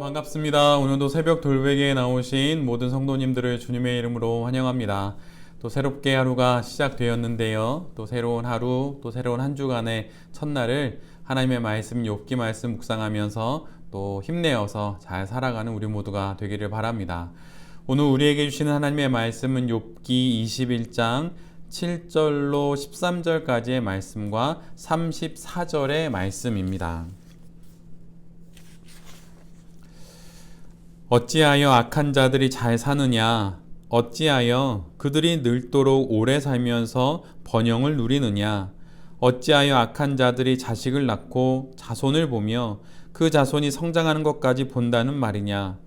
반갑습니다. 오늘도 새벽 돌베개에 나오신 모든 성도님들을 주님의 이름으로 환영합니다. 또 새롭게 하루가 시작되었는데요. 또 새로운 하루, 또 새로운 한 주간의 첫날을 하나님의 말씀, 욥기 말씀 묵상하면서 또 힘내어서 잘 살아가는 우리 모두가 되기를 바랍니다. 오늘 우리에게 주시는 하나님의 말씀은 욥기 21장 7절로 13절까지의 말씀과 34절의 말씀입니다. 어찌하여 악한 자들이 잘 사느냐? 어찌하여 그들이 늙도록 오래 살면서 번영을 누리느냐? 어찌하여 악한 자들이 자식을 낳고 자손을 보며 그 자손이 성장하는 것까지 본다는 말이냐?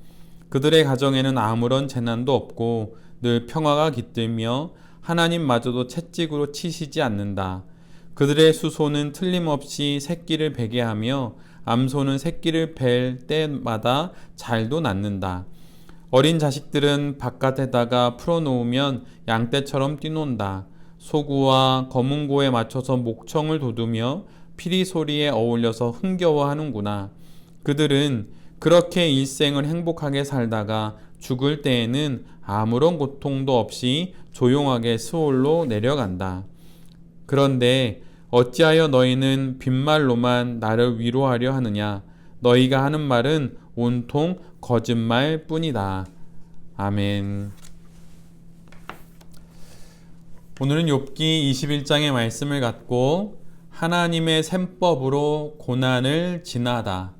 그들의 가정에는 아무런 재난도 없고 늘 평화가 깃들며 하나님마저도 채찍으로 치시지 않는다. 그들의 수소는 틀림없이 새끼를 베게 하며 암소는 새끼를 벨 때마다 잘도 낳는다. 어린 자식들은 바깥에다가 풀어놓으면 양떼처럼 뛰논다. 소구와 검은고에 맞춰서 목청을 돋우며 피리 소리에 어울려서 흥겨워하는구나. 그들은 그렇게 일생을 행복하게 살다가 죽을 때에는 아무런 고통도 없이 조용하게 스올로 내려간다. 그런데 어찌하여 너희는 빈말로만 나를 위로하려 하느냐? 너희가 하는 말은 온통 거짓말 뿐이다. 아멘. 오늘은 욥기 21장의 말씀을 갖고 하나님의 셈법으로 고난을 지나다,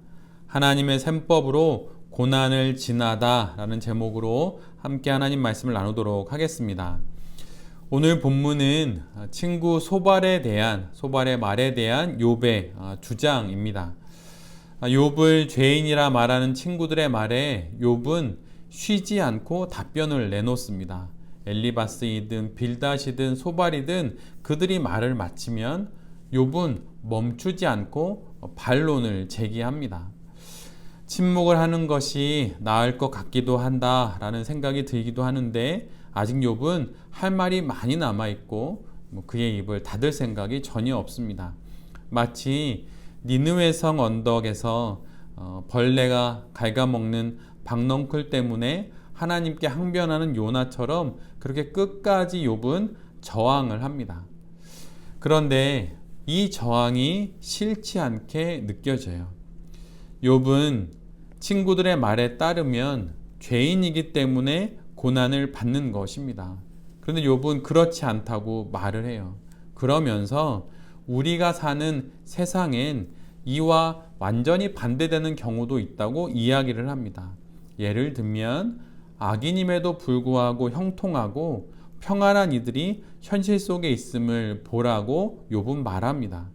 하나님의 셈법으로 고난을 지나다 라는 제목으로 함께 하나님 말씀을 나누도록 하겠습니다. 오늘 본문은 친구 소발의 말에 대한 욥의 주장입니다. 욥을 죄인이라 말하는 친구들의 말에 욥은 쉬지 않고 답변을 내놓습니다. 엘리바스이든 빌닷이든 소발이든 그들이 말을 마치면 욥은 멈추지 않고 반론을 제기합니다. 침묵을 하는 것이 나을 것 같기도 한다라는 생각이 들기도 하는데 아직 욥은 할 말이 많이 남아있고 그의 입을 닫을 생각이 전혀 없습니다. 마치 니느웨 성 언덕에서 벌레가 갉아먹는 박넝쿨 때문에 하나님께 항변하는 요나처럼 그렇게 끝까지 욥은 저항을 합니다. 그런데 이 저항이 싫지 않게 느껴져요. 욥은 친구들의 말에 따르면 죄인이기 때문에 고난을 받는 것입니다. 그런데 욥은 그렇지 않다고 말을 해요. 그러면서 우리가 사는 세상엔 이와 완전히 반대되는 경우도 있다고 이야기를 합니다. 예를 들면 악인임에도 불구하고 형통하고 평안한 이들이 현실 속에 있음을 보라고 욥은 말합니다.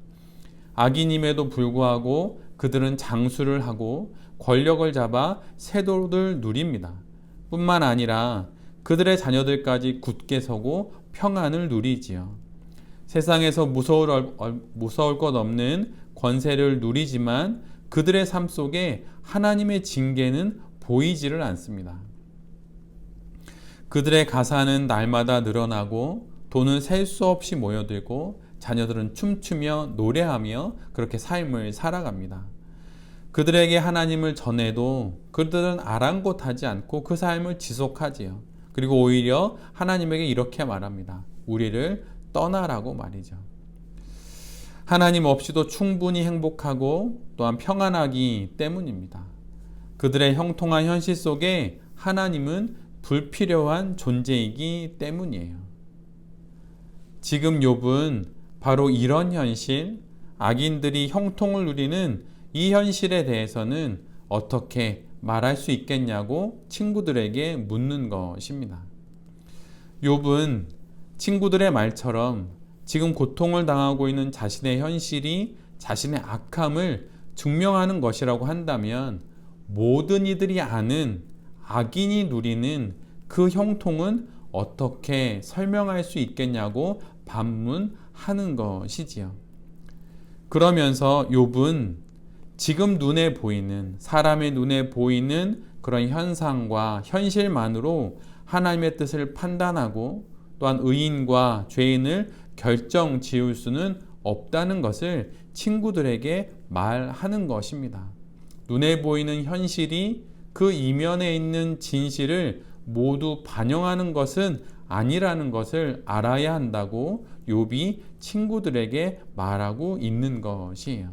악인임에도 불구하고 그들은 장수를 하고 권력을 잡아 세도를 누립니다. 뿐만 아니라 그들의 자녀들까지 굳게 서고 평안을 누리지요. 세상에서 무서울 것 없는 권세를 누리지만 그들의 삶 속에 하나님의 징계는 보이지를 않습니다. 그들의 가사는 날마다 늘어나고 돈은 셀 수 없이 모여들고 자녀들은 춤추며 노래하며 그렇게 삶을 살아갑니다. 그들에게 하나님을 전해도 그들은 아랑곳하지 않고 그 삶을 지속하지요. 그리고 오히려 하나님에게 이렇게 말합니다. 우리를 떠나라고 말이죠. 하나님 없이도 충분히 행복하고 또한 평안하기 때문입니다. 그들의 형통한 현실 속에 하나님은 불필요한 존재이기 때문이에요. 지금 욥은 바로 이런 현실, 악인들이 형통을 누리는 이 현실에 대해서는 어떻게 말할 수 있겠냐고 친구들에게 묻는 것입니다. 욥은 친구들의 말처럼 지금 고통을 당하고 있는 자신의 현실이 자신의 악함을 증명하는 것이라고 한다면 모든 이들이 아는 악인이 누리는 그 형통은 어떻게 설명할 수 있겠냐고 반문하는 것이지요. 그러면서 욥은 지금 눈에 보이는, 사람의 눈에 보이는 그런 현상과 현실만으로 하나님의 뜻을 판단하고 또한 의인과 죄인을 결정 지을 수는 없다는 것을 친구들에게 말하는 것입니다. 눈에 보이는 현실이 그 이면에 있는 진실을 모두 반영하는 것은 아니라는 것을 알아야 한다고 욥이 친구들에게 말하고 있는 것이에요.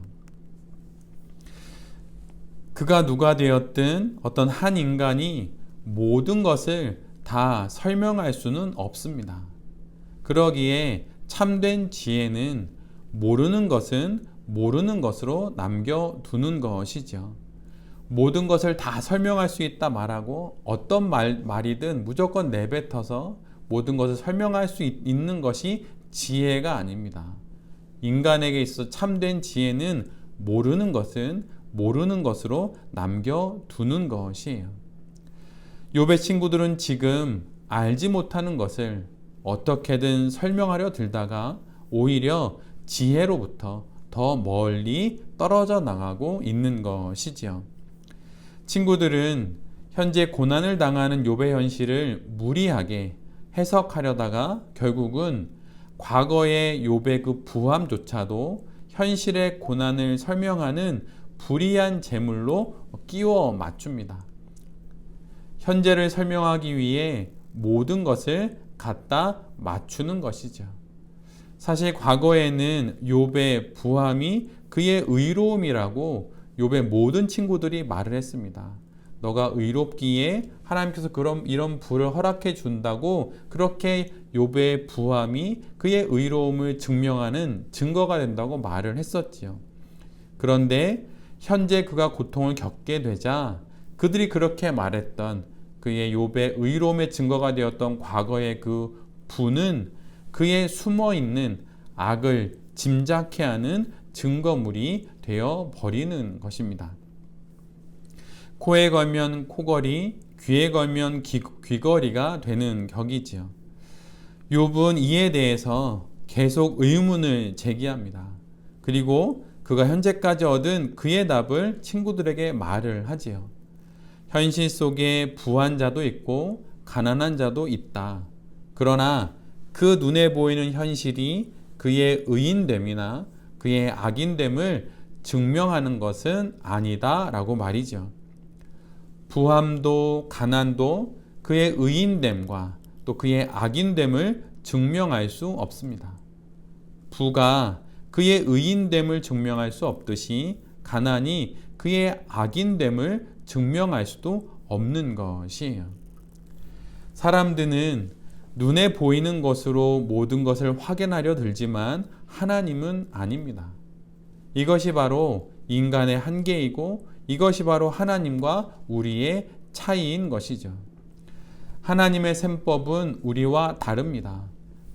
그가 누가 되었든 어떤 한 인간이 모든 것을 다 설명할 수는 없습니다. 그러기에 참된 지혜는 모르는 것은 모르는 것으로 남겨두는 것이죠. 모든 것을 다 설명할 수 있다 말하고 어떤 말이든 무조건 내뱉어서 모든 것을 설명할 수 있는 것이 지혜가 아닙니다. 인간에게 있어 참된 지혜는 모르는 것은 모르는 것으로 남겨두는 것이에요. 욥의 친구들은 지금 알지 못하는 것을 어떻게든 설명하려 들다가 오히려 지혜로부터 더 멀리 떨어져 나가고 있는 것이지요. 친구들은 현재 고난을 당하는 욥의 현실을 무리하게 해석하려다가 결국은 과거의 욥의 그 부함조차도 현실의 고난을 설명하는 불이한 제물로 끼워 맞춥니다. 현재를 설명하기 위해 모든 것을 갖다 맞추는 것이죠. 사실 과거에는 욥의 부함이 그의 의로움이라고 욥의 모든 친구들이 말을 했습니다. 너가 의롭기에 하나님께서 이런 부를 허락해 준다고 그렇게 욥의 부함이 그의 의로움을 증명하는 증거가 된다고 말을 했었지요. 그런데 현재 그가 고통을 겪게 되자 그들이 그렇게 말했던 그의 욥의 의로움의 증거가 되었던 과거의 그 부는 그의 숨어있는 악을 짐작케 하는 증거물이 되어 버리는 것입니다. 코에 걸면 코걸이, 귀에 걸면 귀걸이가 되는 격이지요. 욥은 이에 대해서 계속 의문을 제기합니다. 그리고 그가 현재까지 얻은 그의 답을 친구들에게 말을 하지요. 현실 속에 부한 자도 있고 가난한 자도 있다. 그러나 그 눈에 보이는 현실이 그의 의인됨이나 그의 악인됨을 증명하는 것은 아니다 라고 말이죠. 부함도 가난도 그의 의인됨과 또 그의 악인됨을 증명할 수 없습니다. 부가 그의 의인됨을 증명할 수 없듯이 가난이 그의 악인됨을 증명할 수도 없는 것이에요. 사람들은 눈에 보이는 것으로 모든 것을 확인하려 들지만 하나님은 아닙니다. 이것이 바로 인간의 한계이고 이것이 바로 하나님과 우리의 차이인 것이죠. 하나님의 셈법은 우리와 다릅니다.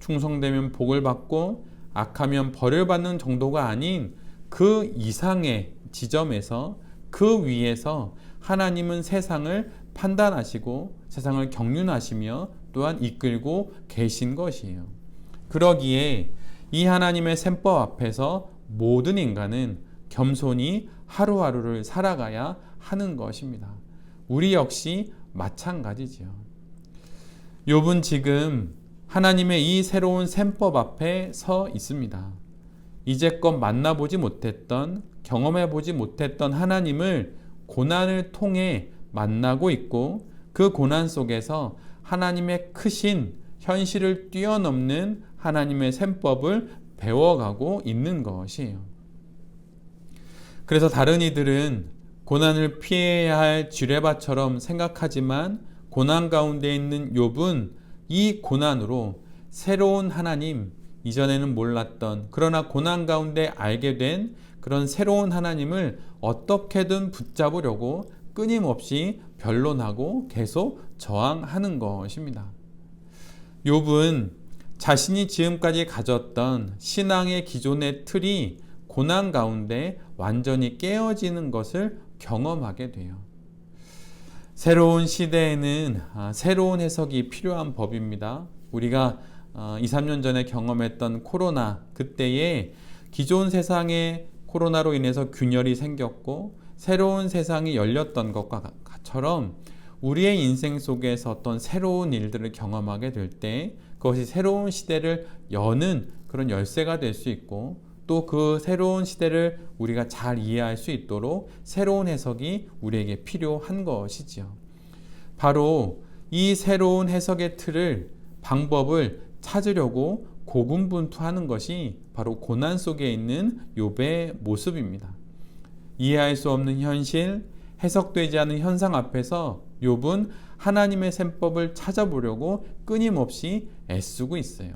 충성되면 복을 받고 악하면 벌을 받는 정도가 아닌 그 이상의 지점에서 그 위에서 하나님은 세상을 판단하시고 세상을 경륜하시며 또한 이끌고 계신 것이에요. 그러기에 이 하나님의 셈법 앞에서 모든 인간은 겸손히 하루하루를 살아가야 하는 것입니다. 우리 역시 마찬가지지요. 욥은 지금 하나님의 이 새로운 셈법 앞에 서 있습니다. 이제껏 만나보지 못했던, 경험해보지 못했던 하나님을 고난을 통해 만나고 있고 그 고난 속에서 하나님의 크신 현실을 뛰어넘는 하나님의 셈법을 배워가고 있는 것이에요. 그래서 다른 이들은 고난을 피해야 할 쥐레바처럼 생각하지만 고난 가운데 있는 욥은 이 고난으로 새로운 하나님, 이전에는 몰랐던 그러나 고난 가운데 알게 된 그런 새로운 하나님을 어떻게든 붙잡으려고 끊임없이 변론하고 계속 저항하는 것입니다. 욥은 자신이 지금까지 가졌던 신앙의 기존의 틀이 고난 가운데 완전히 깨어지는 것을 경험하게 돼요. 새로운 시대에는 새로운 해석이 필요한 법입니다. 우리가 2, 3년 전에 경험했던 코로나, 그때에 기존 세상에 코로나로 인해서 균열이 생겼고 새로운 세상이 열렸던 것처럼 우리의 인생 속에서 어떤 새로운 일들을 경험하게 될 때 그것이 새로운 시대를 여는 그런 열쇠가 될 수 있고 또 그 새로운 시대를 우리가 잘 이해할 수 있도록 새로운 해석이 우리에게 필요한 것이지요. 바로 이 새로운 해석의 틀을, 방법을 찾으려고 고군분투하는 것이 바로 고난 속에 있는 욥의 모습입니다. 이해할 수 없는 현실, 해석되지 않은 현상 앞에서 욥은 하나님의 셈법을 찾아보려고 끊임없이 애쓰고 있어요.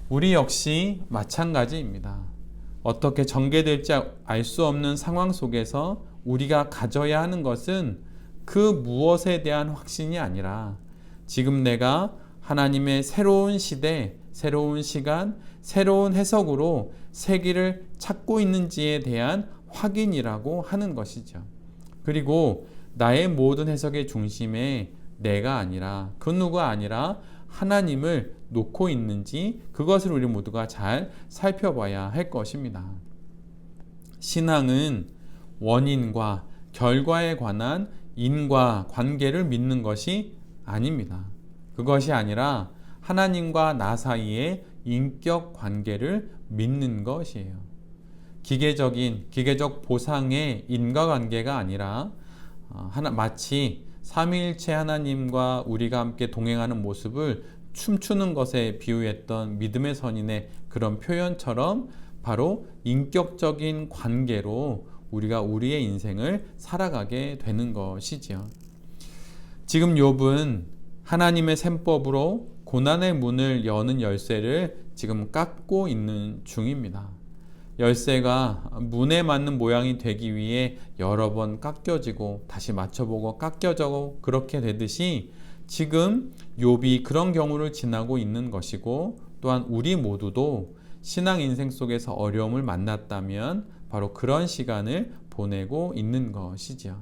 우리 역시 마찬가지입니다. 어떻게 전개될지 알 수 없는 상황 속에서 우리가 가져야 하는 것은 그 무엇에 대한 확신이 아니라 지금 내가 하나님의 새로운 시대, 새로운 시간, 새로운 해석으로 세계를 찾고 있는지에 대한 확인이라고 하는 것이죠. 그리고 나의 모든 해석의 중심에 내가 아니라, 그 누가 아니라 하나님을 놓고 있는지, 그것을 우리 모두가 잘 살펴봐야 할 것입니다. 신앙은 원인과 결과에 관한 인과 관계를 믿는 것이 아닙니다. 그것이 아니라 하나님과 나 사이의 인격 관계를 믿는 것이에요. 기계적 보상의 인과관계가 아니라 마치 삼위일체 하나님과 우리가 함께 동행하는 모습을 춤추는 것에 비유했던 믿음의 선인의 그런 표현처럼 바로 인격적인 관계로 우리가 우리의 인생을 살아가게 되는 것이지요. 지금 욥은 하나님의 셈법으로 고난의 문을 여는 열쇠를 지금 깎고 있는 중입니다. 열쇠가 문에 맞는 모양이 되기 위해 여러 번 깎여지고 다시 맞춰보고 깎여지고 그렇게 되듯이 지금 욥이 그런 경우를 지나고 있는 것이고, 또한 우리 모두도 신앙 인생 속에서 어려움을 만났다면 바로 그런 시간을 보내고 있는 것이죠.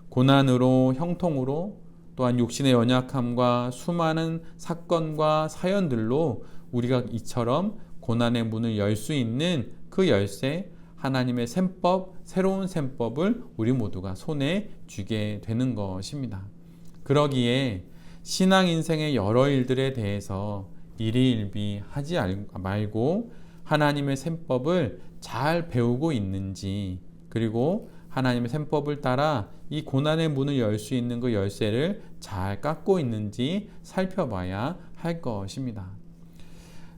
고난으로, 형통으로, 또한 육신의 연약함과 수많은 사건과 사연들로 우리가 이처럼 고난의 문을 열 수 있는 그 열쇠, 하나님의 셈법, 새로운 셈법을 우리 모두가 손에 쥐게 되는 것입니다. 그러기에 신앙 인생의 여러 일들에 대해서 일희일비하지 말고 하나님의 셈법을 잘 배우고 있는지, 그리고 하나님의 셈법을 따라 이 고난의 문을 열 수 있는 그 열쇠를 잘 깎고 있는지 살펴봐야 할 것입니다.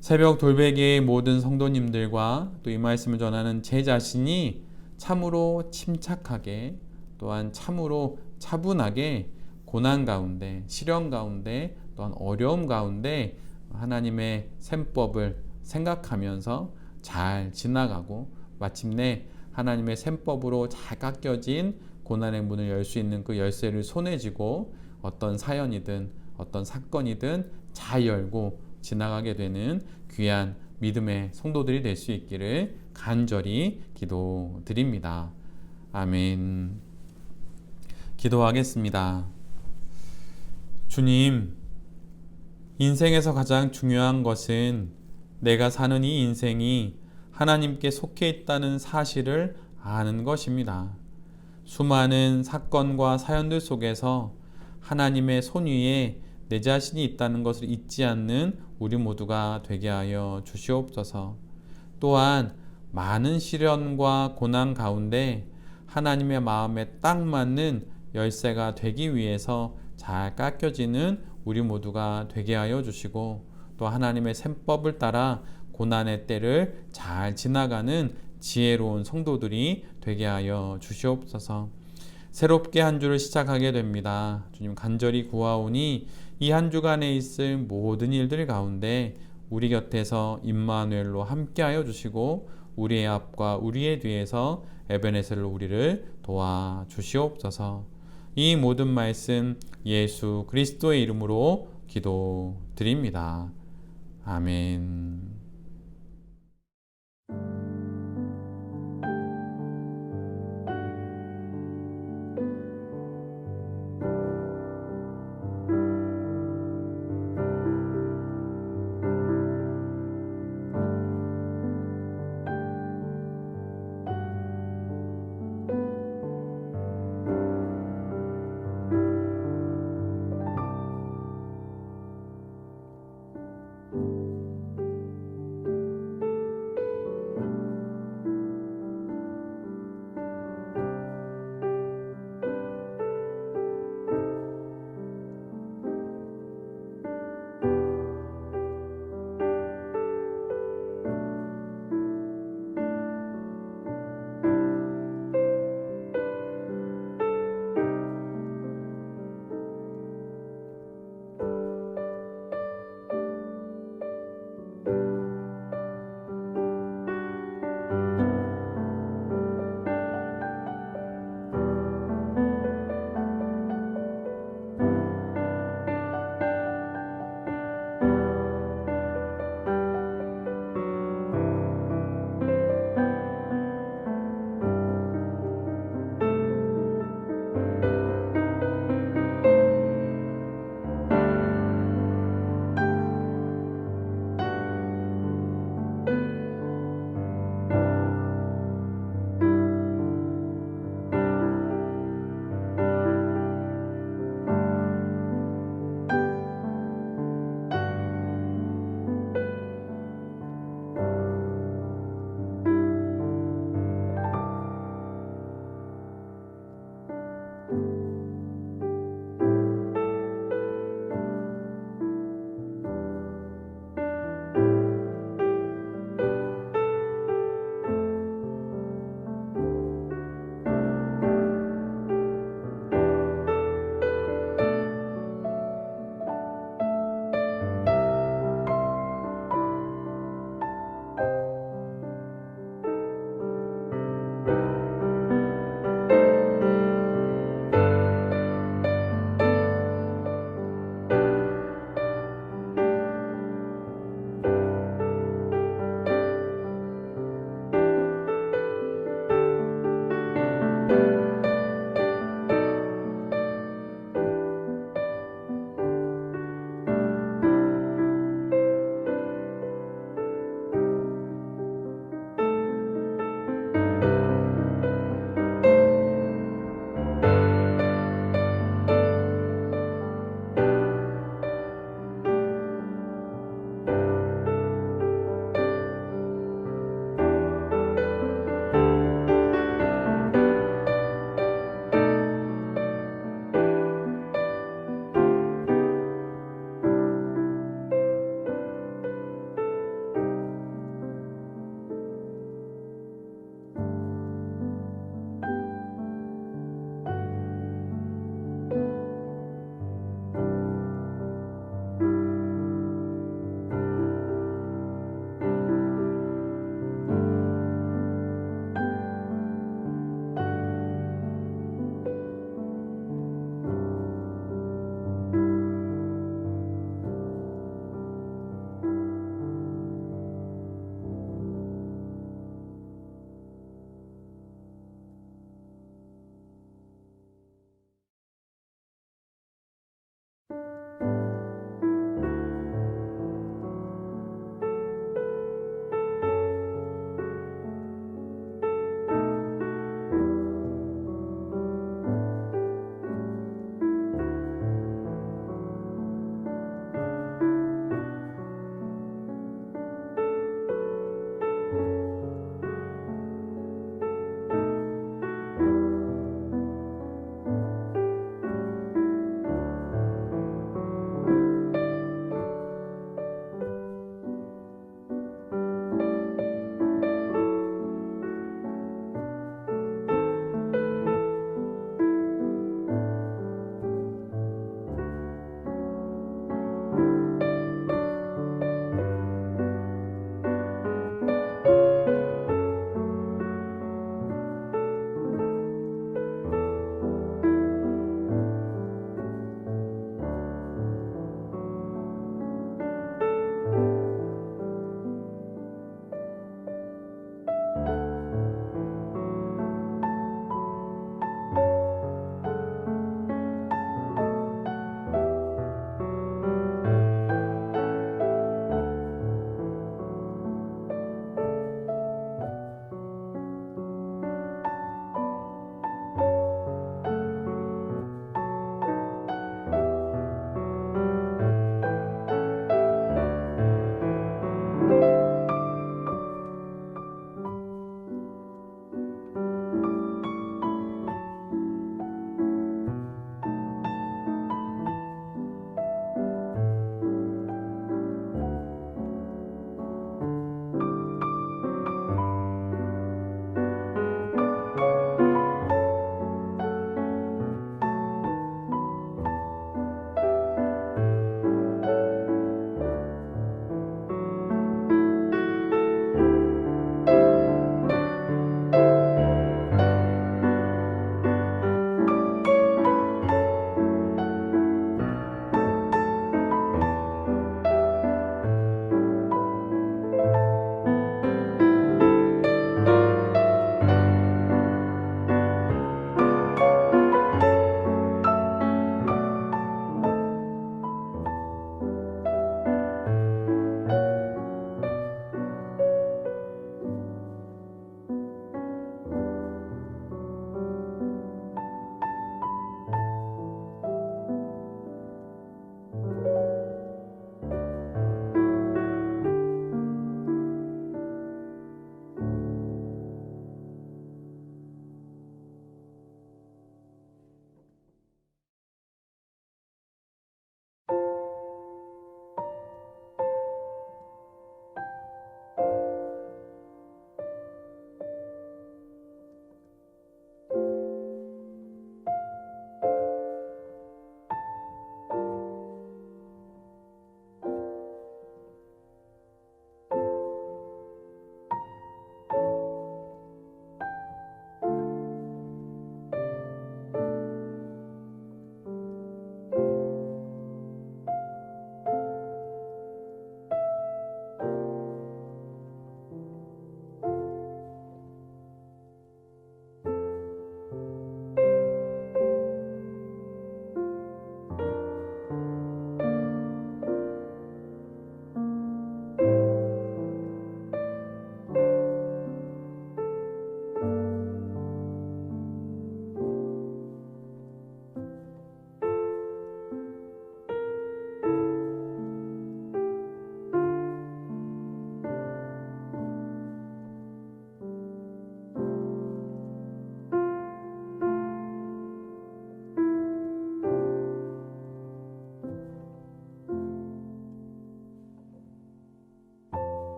새벽 돌베개의 모든 성도님들과 또 이 말씀을 전하는 제 자신이 참으로 침착하게, 또한 참으로 차분하게 고난 가운데, 시련 가운데, 또한 어려움 가운데 하나님의 셈법을 생각하면서 잘 지나가고 마침내 하나님의 셈법으로 잘 깎여진 고난의 문을 열 수 있는 그 열쇠를 손에 쥐고 어떤 사연이든 어떤 사건이든 잘 열고 지나가게 되는 귀한 믿음의 성도들이 될 수 있기를 간절히 기도드립니다. 아멘. 기도하겠습니다. 주님, 인생에서 가장 중요한 것은 내가 사는 이 인생이 하나님께 속해 있다는 사실을 아는 것입니다. 수많은 사건과 사연들 속에서 하나님의 손 위에 내 자신이 있다는 것을 잊지 않는 우리 모두가 되게 하여 주시옵소서. 또한 많은 시련과 고난 가운데 하나님의 마음에 딱 맞는 열쇠가 되기 위해서 잘 깎여지는 우리 모두가 되게 하여 주시고, 또 하나님의 셈법을 따라 고난의 때를 잘 지나가는 지혜로운 성도들이 되게 하여 주시옵소서. 새롭게 한 주를 시작하게 됩니다. 주님 간절히 구하오니 이 한 주간에 있을 모든 일들 가운데 우리 곁에서 임마누엘로 함께하여 주시고 우리의 앞과 우리의 뒤에서 에베네셀로 우리를 도와 주시옵소서. 이 모든 말씀 예수 그리스도의 이름으로 기도드립니다. 아멘.